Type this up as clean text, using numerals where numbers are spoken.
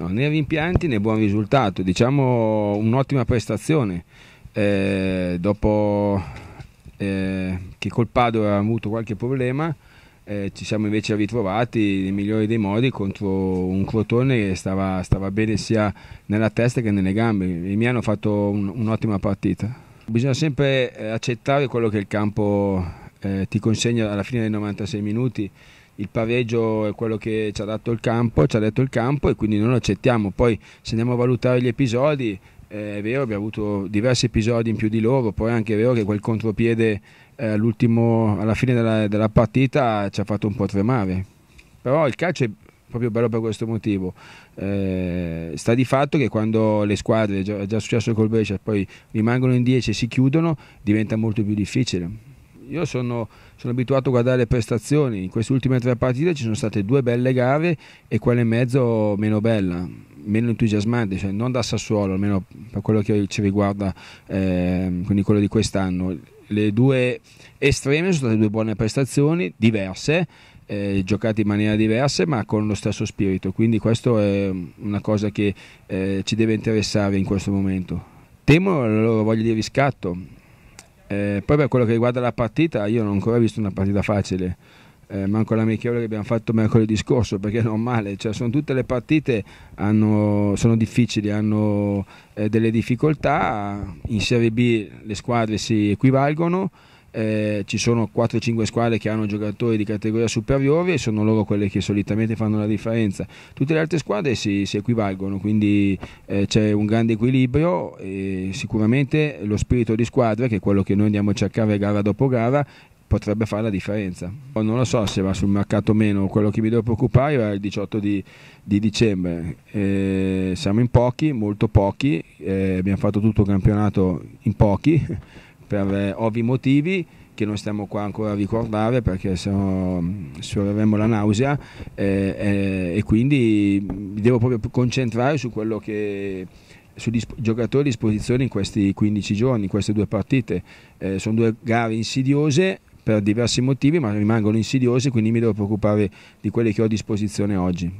No, né rimpianti né buon risultato, diciamo un'ottima prestazione. Dopo che col Padova avevamo avuto qualche problema, ci siamo invece ritrovati nei migliori dei modi contro un Crotone che stava bene sia nella testa che nelle gambe. I miei hanno fatto un'ottima partita. Bisogna sempre accettare quello che il campo ti consegna alla fine dei 96 minuti. Il pareggio è quello che ci ha detto il campo e quindi noi lo accettiamo. Poi se andiamo a valutare gli episodi, è vero, abbiamo avuto diversi episodi in più di loro, poi è anche vero che quel contropiede alla fine della partita ci ha fatto un po' tremare. Però il calcio è proprio bello per questo motivo. Sta di fatto che quando le squadre, è già successo col Brescia, poi rimangono in 10 e si chiudono, diventa molto più difficile. Io sono abituato a guardare le prestazioni. In queste ultime 3 partite ci sono state 2 belle gare e quella in mezzo meno bella, meno entusiasmante, cioè non da Sassuolo, almeno per quello che ci riguarda, quindi quello di quest'anno. Le 2 estreme sono state 2 buone prestazioni, diverse, giocate in maniera diversa ma con lo stesso spirito, quindi questo è una cosa che ci deve interessare in questo momento. Temo la loro voglia di riscatto. Poi per quello che riguarda la partita, io non ho ancora visto una partita facile, manco l'amichevole che abbiamo fatto mercoledì scorso, perché è normale, cioè tutte le partite sono difficili, hanno delle difficoltà. In Serie B le squadre si equivalgono, ci sono 4-5 squadre che hanno giocatori di categoria superiore e sono loro quelle che solitamente fanno la differenza. Tutte le altre squadre si equivalgono, quindi c'è un grande equilibrio e sicuramente lo spirito di squadra, che è quello che noi andiamo a cercare gara dopo gara, potrebbe fare la differenza. Non lo so se va sul mercato o meno, quello che mi devo preoccupare è il 18 di dicembre. Siamo in pochi, molto pochi, abbiamo fatto tutto il campionato in pochi, per ovvi motivi che non stiamo qua ancora a ricordare, perché sfioreremmo la nausea, e quindi mi devo proprio concentrare su quello sugli giocatori a disposizione in questi 15 giorni, in queste 2 partite. Sono 2 gare insidiose per diversi motivi, ma rimangono insidiose, quindi mi devo preoccupare di quelli che ho a disposizione oggi.